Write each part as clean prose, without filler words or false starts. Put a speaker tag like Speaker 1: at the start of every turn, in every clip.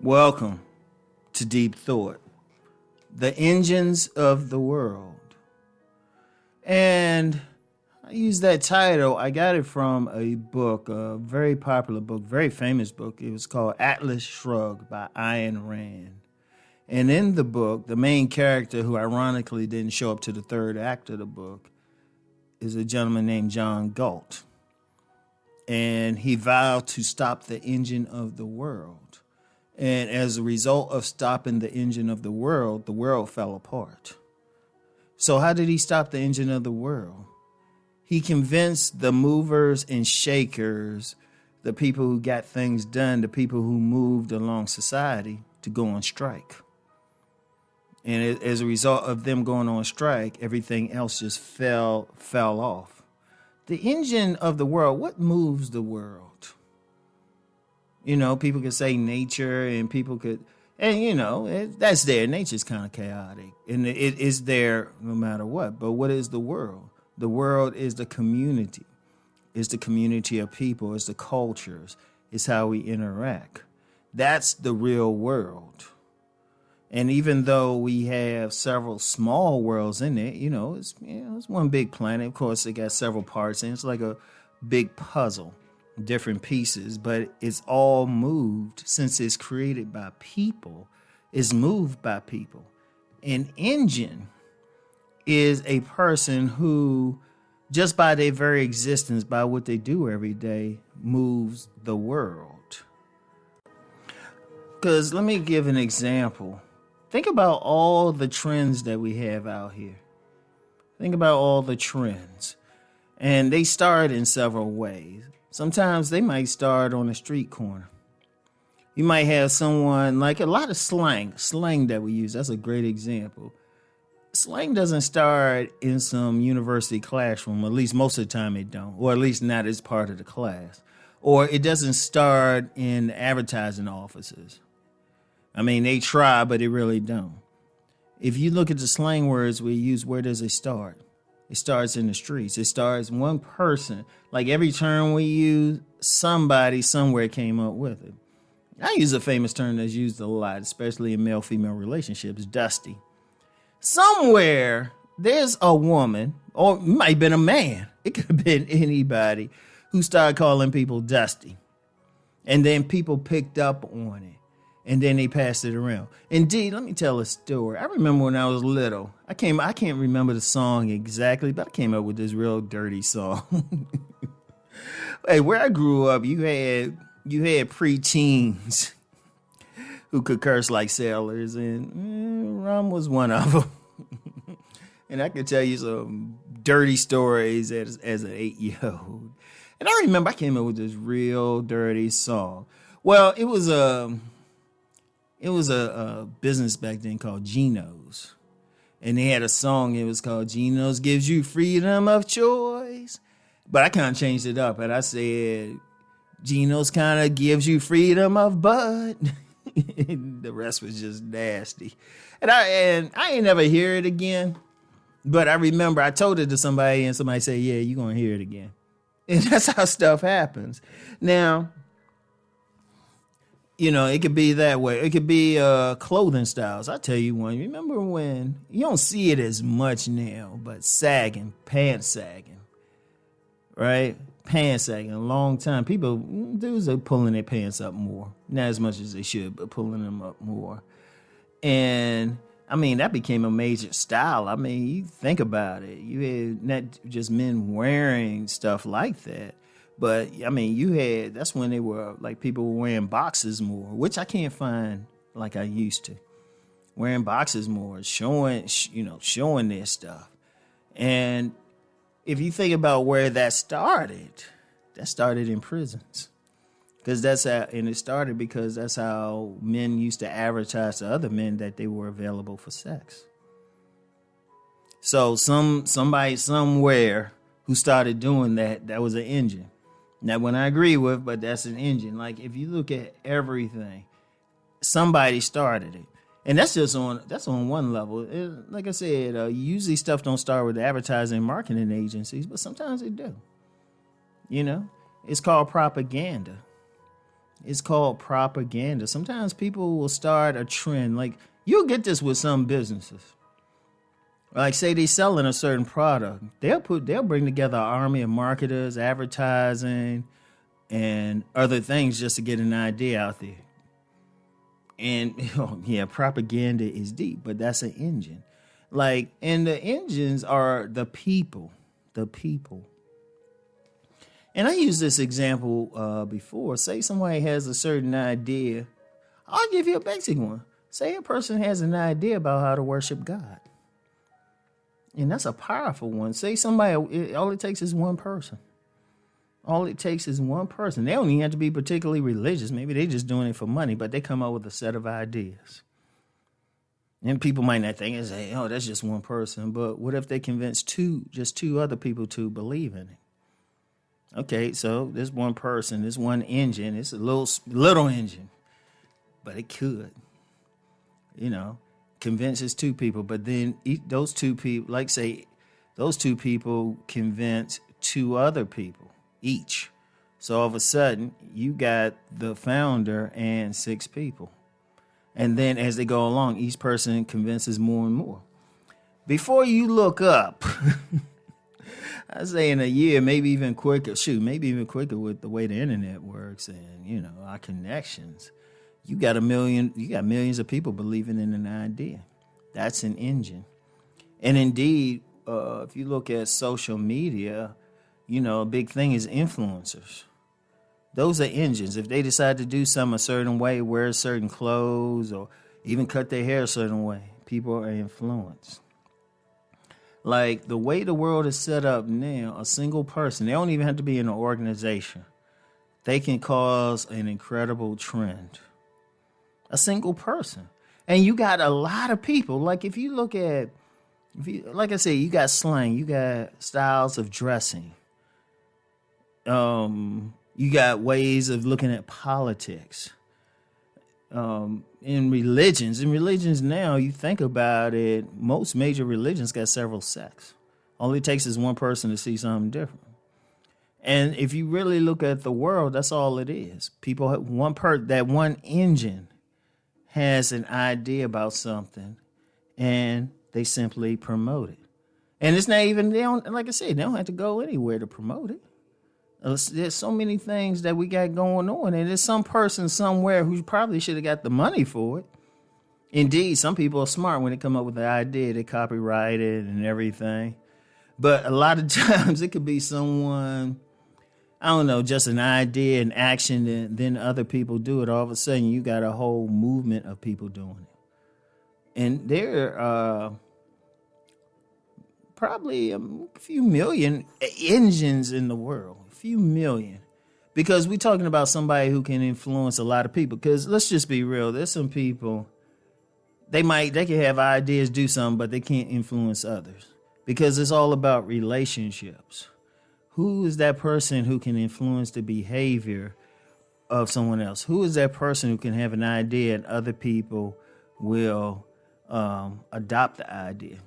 Speaker 1: Welcome to Deep Thought, the engines of the world. And I use that title. I got it from a book, a very popular book, very famous book. It was called Atlas Shrugged by Ayn Rand. And in the book, the main character, who ironically didn't show up to the third act of the book, is a gentleman named John Galt. And he vowed to stop the engine of the world. And as a result of stopping the engine of the world fell apart. So how did he stop the engine of the world? He convinced the movers and shakers, the people who got things done, the people who moved along society, to go on strike. And as a result of them going on strike, everything else just fell off. The engine of the world, what moves the world? You know, people could say nature, and people could, and you know, that's there. Nature's kind of chaotic, and it is there no matter what. But what is the world? The world is the community. It's the community of people. It's the cultures. It's how we interact. That's the real world. And even though we have several small worlds in it, it's one big planet. Of course, it got several parts, and it's like a big puzzle. Different pieces, but it's all moved, since it's created by people, is moved by people. An engine is a person who, just by their very existence, by what they do every day, moves the world. Because let me give an example. Think about all the trends that we have out here. Think about all the trends. And they start in several ways. Sometimes they might start on a street corner. You might have someone, like a lot of slang that we use. That's a great example. Slang doesn't start in some university classroom, at least most of the time it don't, or at least not as part of the class. Or it doesn't start in advertising offices. I mean, they try, but they really don't. If you look at the slang words we use, where does it start? It starts in the streets. It starts one person. Like every term we use, somebody somewhere came up with it. I use a famous term that's used a lot, especially in male-female relationships, dusty. Somewhere there's a woman, or it might have been a man. It could have been anybody who started calling people dusty. And then people picked up on it. And then they passed it around. Indeed, let me tell a story. I remember when I was little, I can't remember the song exactly, but I came up with this real dirty song. Hey, where I grew up, you had preteens who could curse like sailors, and Rom was one of them. And I could tell you some dirty stories as an 8-year-old. And I remember I came up with this real dirty song. Well, it was a business back then called Geno's. And they had a song, it was called Geno's Gives You Freedom of Choice. But I kind of changed it up, and I said, Geno's kind of gives you freedom of butt. The rest was just nasty. And I ain't never hear it again. But I remember I told it to somebody, and somebody said, yeah, you're going to hear it again. And that's how stuff happens. Now, it could be that way. It could be clothing styles. I'll tell you one. Remember when, you don't see it as much now, but sagging, pants sagging, right? Pants sagging, a long time. Dudes are pulling their pants up more. Not as much as they should, but pulling them up more. And, I mean, that became a major style. I mean, you think about it. You had not just men wearing stuff like that. But, I mean, that's when they were, like, people were wearing boxes more, which I can't find like I used to. Wearing boxes more, showing their stuff. And if you think about where that started in prisons. Because it started because that's how men used to advertise to other men that they were available for sex. So somebody somewhere who started doing that was an engine. That one I agree with, but that's an engine. Like, if you look at everything, somebody started it. And that's on one level. Like I said, usually stuff don't start with advertising and marketing agencies, but sometimes they do. It's called propaganda. It's called propaganda. Sometimes people will start a trend. Like, you'll get this with some businesses. Like, say they selling a certain product. They'll bring together an army of marketers, advertising, and other things just to get an idea out there. And yeah, propaganda is deep, but that's an engine. Like, and the engines are the people. The people. And I used this example before. Say somebody has a certain idea. I'll give you a basic one. Say a person has an idea about how to worship God. And that's a powerful one. Say somebody, all it takes is one person. All it takes is one person. They don't even have to be particularly religious. Maybe they're just doing it for money, but they come up with a set of ideas. And people might not think and say, oh, that's just one person. But what if they convince just two other people to believe in it? Okay, so this one person, this one engine, it's a little engine, but it could, convinces two people. But then those two people, like say, those two people convince two other people each. So all of a sudden, you got the founder and 6 people. And then as they go along, each person convinces more and more. Before you look up, I say in a year, maybe even quicker. Maybe even quicker with the way the internet works and our connections. You got millions of people believing in an idea. That's an engine. And indeed, if you look at social media, a big thing is influencers. Those are engines. If they decide to do something a certain way, wear certain clothes, or even cut their hair a certain way, people are influenced. Like the way the world is set up now, a single person, they don't even have to be in an organization. They can cause an incredible trend. A single person. And you got a lot of people. Like if you look at, like I said, you got slang, you got styles of dressing. You got ways of looking at politics. In religions now, you think about it, most major religions got several sects. All it takes is one person to see something different. And if you really look at the world, that's all it is. People have that one engine has an idea about something, and they simply promote it. And it's not even, like I said, they don't have to go anywhere to promote it. There's so many things that we got going on, and there's some person somewhere who probably should have got the money for it. Indeed, some people are smart when they come up with the idea, they copyright it and everything. But a lot of times it could be someone, I don't know, just an idea, an action, and then other people do it. All of a sudden, you got a whole movement of people doing it. And there are probably a few million engines in the world. Few million, because we're talking about somebody who can influence a lot of people. Because let's just be real, there's some people they can have ideas, do something, but they can't influence others because it's all about relationships. Who is that person who can influence the behavior of someone else? Who is that person who can have an idea and other people will adopt the idea?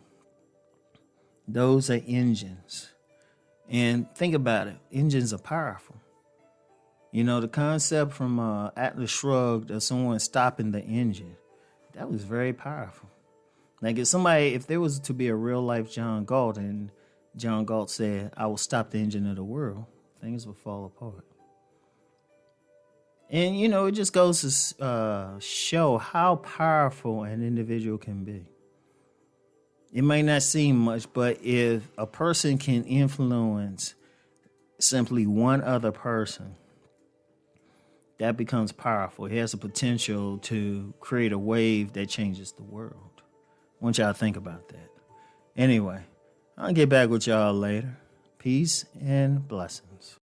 Speaker 1: Those are engines. And think about it. Engines are powerful. The concept from Atlas Shrugged of someone stopping the engine, that was very powerful. Like if there was to be a real life John Galt and John Galt said, I will stop the engine of the world, things would fall apart. And, it just goes to show how powerful an individual can be. It may not seem much, but if a person can influence simply one other person, that becomes powerful. It has the potential to create a wave that changes the world. I want y'all to think about that. Anyway, I'll get back with y'all later. Peace and blessings.